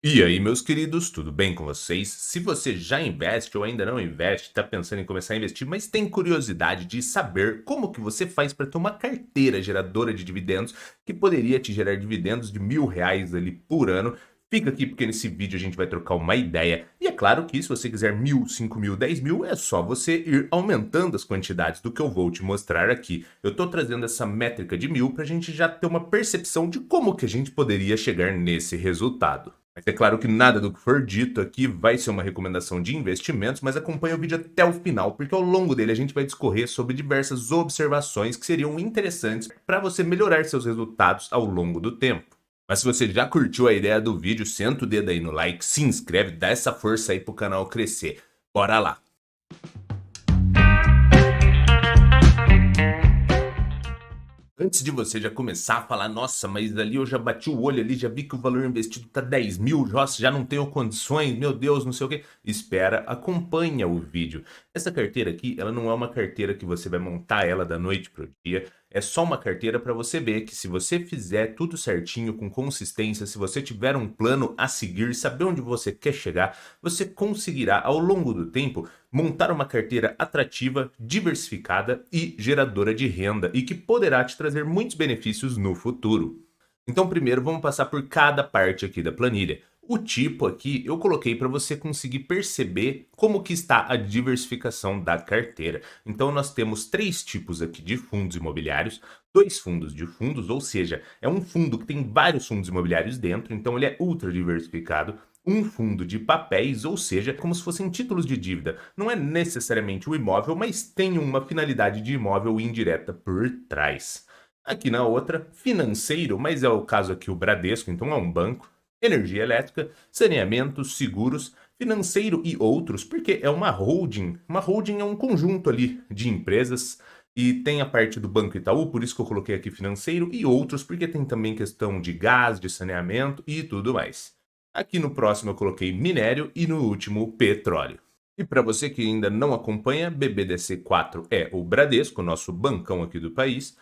E aí, meus queridos, tudo bem com vocês? Se você já investe ou ainda não investe, está pensando em começar a investir, mas tem curiosidade de saber como que você faz para ter uma carteira geradora de dividendos que poderia te gerar dividendos de R$ 1.000 ali por ano, fica aqui porque nesse vídeo a gente vai trocar uma ideia. E é claro que se você quiser 1.000, 5.000, 10.000, é só você ir aumentando as quantidades do que eu vou te mostrar aqui. Eu estou trazendo essa métrica de 1.000 para a gente já ter uma percepção de como que a gente poderia chegar nesse resultado. Mas é claro que nada do que for dito aqui vai ser uma recomendação de investimentos, mas acompanhe o vídeo até o final, porque ao longo dele a gente vai discorrer sobre diversas observações que seriam interessantes para você melhorar seus resultados ao longo do tempo. Mas se você já curtiu a ideia do vídeo, senta o dedo aí no like, se inscreve, dá essa força aí pro canal crescer. Bora lá! Antes de você já começar a falar, nossa, mas ali eu já bati o olho ali, já vi que o valor investido tá 10.000, nossa, já não tenho condições, meu Deus, não sei o quê. Espera, acompanha o vídeo. Essa carteira aqui, ela não é uma carteira que você vai montar ela da noite pro dia. É só uma carteira para você ver que se você fizer tudo certinho, com consistência, se você tiver um plano a seguir, saber onde você quer chegar, você conseguirá, ao longo do tempo, montar uma carteira atrativa, diversificada e geradora de renda e que poderá te trazer muitos benefícios no futuro. Então, primeiro vamos passar por cada parte aqui da planilha. O tipo aqui eu coloquei para você conseguir perceber como que está a diversificação da carteira. Então, nós temos três tipos aqui de fundos imobiliários, dois fundos de fundos, ou seja, é um fundo que tem vários fundos imobiliários dentro, então ele é ultra diversificado, um fundo de papéis, ou seja, como se fossem títulos de dívida. Não é necessariamente o imóvel, mas tem uma finalidade de imóvel indireta por trás. Aqui na outra, financeiro, mas é o caso aqui o Bradesco, então é um banco, energia elétrica, saneamento, seguros, financeiro e outros, porque é uma holding. Uma holding é um conjunto ali de empresas e tem a parte do Banco Itaú, por isso que eu coloquei aqui financeiro e outros, porque tem também questão de gás, de saneamento e tudo mais. Aqui no próximo eu coloquei minério e no último petróleo. E para você que ainda não acompanha, BBDC4 é o Bradesco, nosso bancão aqui do país.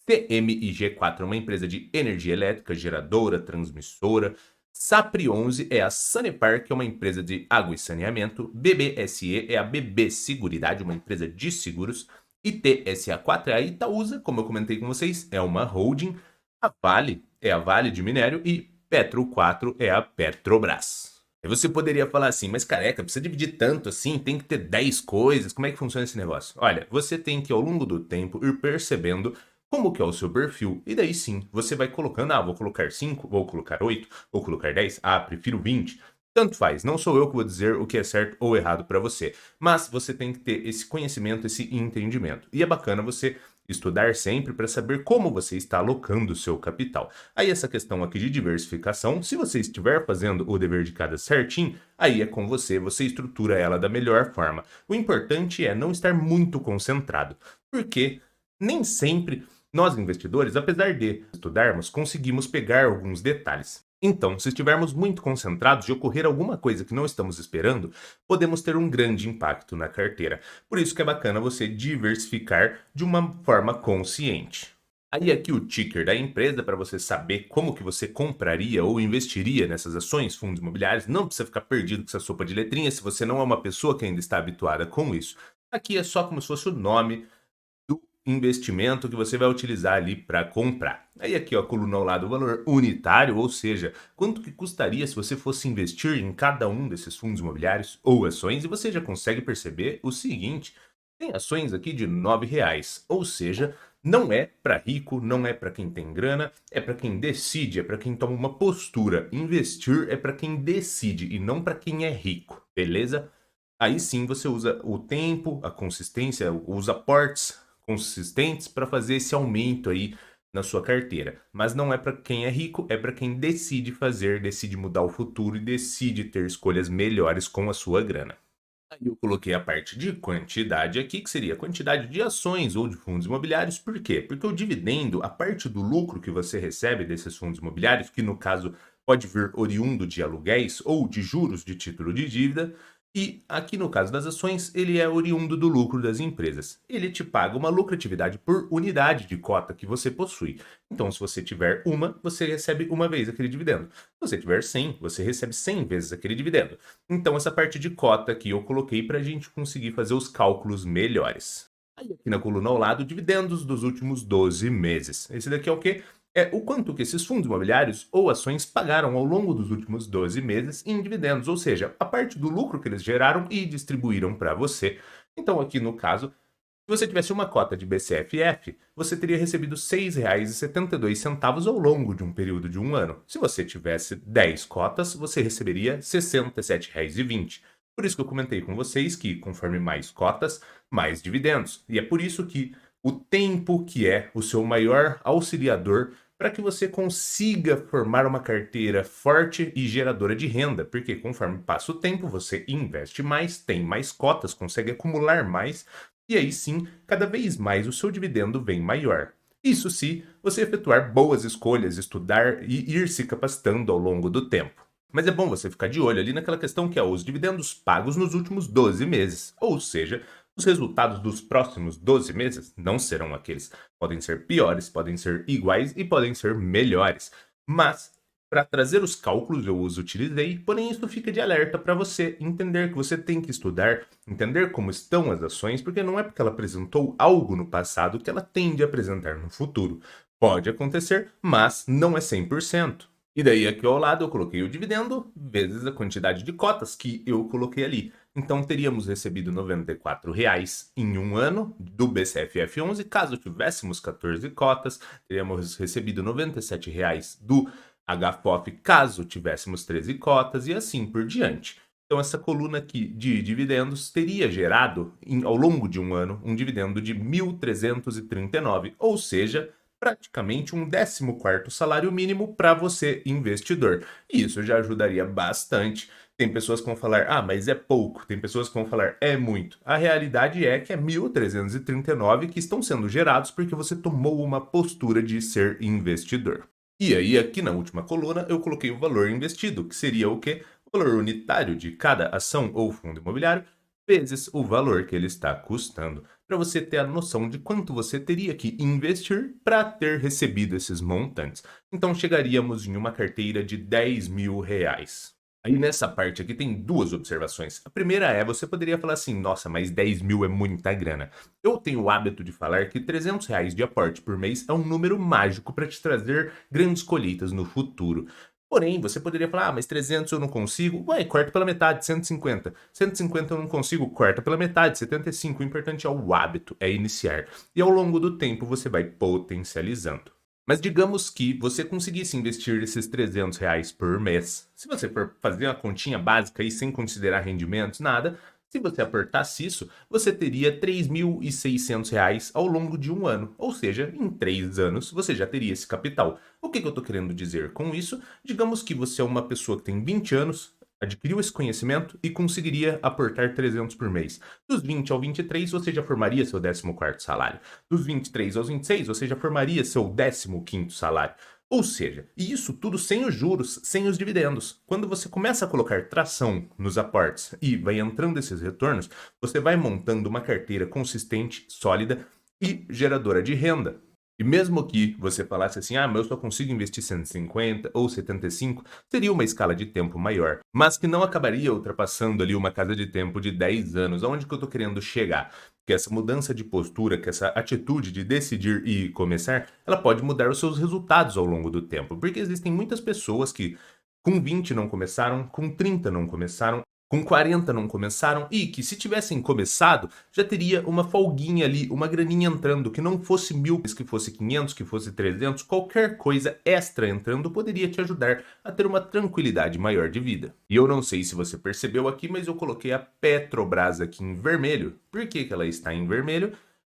CMIG4 é uma empresa de energia elétrica, geradora, transmissora. Sapri11 é a Sanepar, que é uma empresa de água e saneamento. BBSE é a BB Seguridade, uma empresa de seguros. ITSA4 é a Itaúsa, como eu comentei com vocês, é uma holding. A Vale é a Vale de Minério e Petro 4 é a Petrobras. Aí você poderia falar assim, mas careca, precisa dividir tanto assim, tem que ter 10 coisas, como é que funciona esse negócio? Olha, você tem que ao longo do tempo ir percebendo como que é o seu perfil, e daí sim, você vai colocando, vou colocar 5, vou colocar 8, vou colocar 10, prefiro 20. Tanto faz, não sou eu que vou dizer o que é certo ou errado para você, mas você tem que ter esse conhecimento, esse entendimento. E é bacana você estudar sempre para saber como você está alocando o seu capital. Aí essa questão aqui de diversificação, se você estiver fazendo o dever de casa certinho, aí é com você, você estrutura ela da melhor forma. O importante é não estar muito concentrado, porque nem sempre nós investidores, apesar de estudarmos, conseguimos pegar alguns detalhes. Então, se estivermos muito concentrados e ocorrer alguma coisa que não estamos esperando, podemos ter um grande impacto na carteira. Por isso que é bacana você diversificar de uma forma consciente. Aí aqui o ticker da empresa para você saber como que você compraria ou investiria nessas ações, fundos imobiliários. Não precisa ficar perdido com essa sopa de letrinhas se você não é uma pessoa que ainda está habituada com isso. Aqui é só como se fosse o nome do investimento que você vai utilizar ali para comprar. Aí aqui, ó, a coluna ao lado, o valor unitário, ou seja, quanto que custaria se você fosse investir em cada um desses fundos imobiliários ou ações, e você já consegue perceber o seguinte, tem ações aqui de R$ 9, ou seja, não é para rico, não é para quem tem grana, é para quem decide, é para quem toma uma postura. Investir é para quem decide e não para quem é rico, beleza? Aí sim você usa o tempo, a consistência, os aportes consistentes para fazer esse aumento aí na sua carteira. Mas não é para quem é rico, é para quem decide fazer, decide mudar o futuro e decide ter escolhas melhores com a sua grana. Aí eu coloquei a parte de quantidade aqui, que seria a quantidade de ações ou de fundos imobiliários. Por quê? Porque o dividendo, a parte do lucro que você recebe desses fundos imobiliários, que no caso pode vir oriundo de aluguéis ou de juros de título de dívida, E aqui no caso das ações, ele é oriundo do lucro das empresas. Ele te paga uma lucratividade por unidade de cota que você possui. Então, se você tiver uma, você recebe uma vez aquele dividendo. Se você tiver 100, você recebe 100 vezes aquele dividendo. Então, essa parte de cota aqui eu coloquei para a gente conseguir fazer os cálculos melhores. Aí aqui na coluna ao lado, dividendos dos últimos 12 meses. Esse daqui é o quê? É o quanto que esses fundos imobiliários ou ações pagaram ao longo dos últimos 12 meses em dividendos, ou seja, a parte do lucro que eles geraram e distribuíram para você. Então, aqui no caso, se você tivesse uma cota de BCFF, você teria recebido R$ 6,72 ao longo de um período de um ano. Se você tivesse 10 cotas, você receberia R$ 67,20. Por isso que eu comentei com vocês que, conforme mais cotas, mais dividendos. E é por isso que o tempo que é o seu maior auxiliador para que você consiga formar uma carteira forte e geradora de renda, porque conforme passa o tempo, você investe mais, tem mais cotas, consegue acumular mais, e aí sim, cada vez mais o seu dividendo vem maior. Isso se você efetuar boas escolhas, estudar e ir se capacitando ao longo do tempo. Mas é bom você ficar de olho ali naquela questão que é os dividendos pagos nos últimos 12 meses, ou seja, os resultados dos próximos 12 meses não serão aqueles. Podem ser piores, podem ser iguais e podem ser melhores. Mas, para trazer os cálculos, eu os utilizei, porém isso fica de alerta para você entender que você tem que estudar, entender como estão as ações, porque não é porque ela apresentou algo no passado que ela tende a apresentar no futuro. Pode acontecer, mas não é 100%. E daí aqui ao lado eu coloquei o dividendo vezes a quantidade de cotas que eu coloquei ali. Então teríamos recebido R$ 94,00 em um ano do BCFF11, caso tivéssemos 14 cotas, teríamos recebido R$ 97,00 do HFOF caso tivéssemos 13 cotas e assim por diante. Então essa coluna aqui de dividendos teria gerado, ao longo de um ano, um dividendo de 1.339, ou seja, praticamente um 14º salário mínimo para você, investidor. E isso já ajudaria bastante. Tem pessoas que vão falar, ah, mas é pouco. Tem pessoas que vão falar, é muito. A realidade é que é 1.339 que estão sendo gerados porque você tomou uma postura de ser investidor. E aí, aqui na última coluna, eu coloquei o valor investido, que seria o quê? O valor unitário de cada ação ou fundo imobiliário vezes o valor que ele está custando, para você ter a noção de quanto você teria que investir para ter recebido esses montantes. Então chegaríamos em uma carteira de R$ 10.000. Aí nessa parte aqui tem duas observações. A primeira é, você poderia falar assim, nossa, mas 10.000 é muita grana. Eu tenho o hábito de falar que R$ 300 de aporte por mês é um número mágico para te trazer grandes colheitas no futuro. Porém, você poderia falar, ah, mas 300 eu não consigo. Ué, corta pela metade, 150. 150 eu não consigo, corta pela metade, 75. O importante é o hábito, é iniciar. E ao longo do tempo você vai potencializando. Mas digamos que você conseguisse investir esses R$ 300 por mês. Se você for fazer uma continha básica e sem considerar rendimentos, nada, se você apertasse isso, você teria R$ 3.600 ao longo de um ano. Ou seja, em 3 anos você já teria esse capital. O que eu estou querendo dizer com isso? Digamos que você é uma pessoa que tem 20 anos, adquiriu esse conhecimento e conseguiria aportar 300 por mês. Dos 20 ao 23, você já formaria seu 14º salário. Dos 23 aos 26, você já formaria seu 15º salário. Ou seja, e isso tudo sem os juros, sem os dividendos. Quando você começa a colocar tração nos aportes e vai entrando esses retornos, você vai montando uma carteira consistente, sólida e geradora de renda. E mesmo que você falasse assim, ah, mas eu só consigo investir 150 ou 75, seria uma escala de tempo maior, mas que não acabaria ultrapassando ali uma casa de tempo de 10 anos. Aonde que eu tô querendo chegar? Que essa mudança de postura, que essa atitude de decidir e começar, ela pode mudar os seus resultados ao longo do tempo, porque existem muitas pessoas que com 20 não começaram, com 30 não começaram, com 40 não começaram e que se tivessem começado já teria uma folguinha ali, uma graninha entrando, que não fosse 1.000, que fosse 500, que fosse 300, qualquer coisa extra entrando poderia te ajudar a ter uma tranquilidade maior de vida. E eu não sei se você percebeu aqui, mas eu coloquei a Petrobras aqui em vermelho. Por que que ela está em vermelho?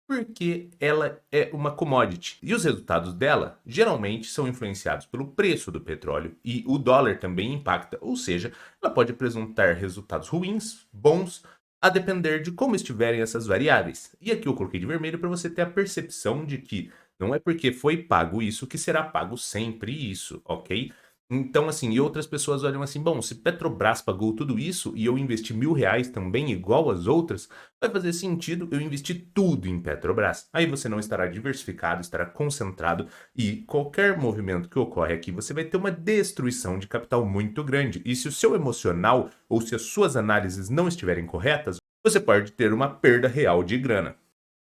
Porque ela é uma commodity e os resultados dela geralmente são influenciados pelo preço do petróleo e o dólar também impacta, ou seja, ela pode apresentar resultados ruins, bons, a depender de como estiverem essas variáveis. E aqui eu coloquei de vermelho para você ter a percepção de que não é porque foi pago isso que será pago sempre isso, ok? Então, assim, e outras pessoas olham assim: bom, se Petrobras pagou tudo isso e eu investi R$ 1.000 também, igual as outras, vai fazer sentido eu investir tudo em Petrobras. Aí você não estará diversificado, estará concentrado e qualquer movimento que ocorre aqui, você vai ter uma destruição de capital muito grande. E se o seu emocional ou se as suas análises não estiverem corretas, você pode ter uma perda real de grana.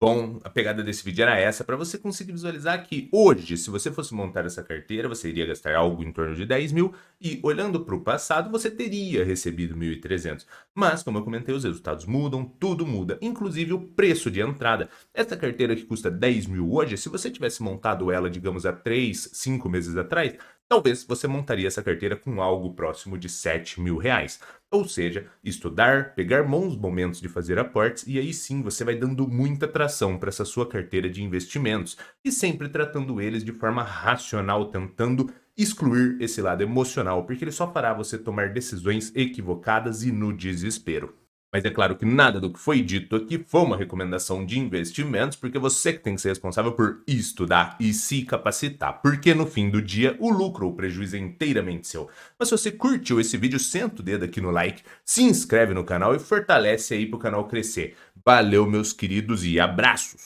Bom, a pegada desse vídeo era essa, para você conseguir visualizar que hoje, se você fosse montar essa carteira, você iria gastar algo em torno de 10 mil e olhando para o passado, você teria recebido 1.300. Mas, como eu comentei, os resultados mudam, tudo muda, inclusive o preço de entrada. Essa carteira que custa 10 mil hoje, se você tivesse montado ela, digamos, há 3, 5 meses atrás, talvez você montaria essa carteira com algo próximo de 7 mil reais. Ou seja, estudar, pegar bons momentos de fazer aportes e aí sim você vai dando muita atração para essa sua carteira de investimentos e sempre tratando eles de forma racional, tentando excluir esse lado emocional, porque ele só fará você tomar decisões equivocadas e no desespero. Mas é claro que nada do que foi dito aqui foi uma recomendação de investimentos, porque você que tem que ser responsável por estudar e se capacitar, porque no fim do dia o lucro ou o prejuízo é inteiramente seu. Mas se você curtiu esse vídeo, senta o dedo aqui no like, se inscreve no canal e fortalece aí para o canal crescer. Valeu, meus queridos, e abraços!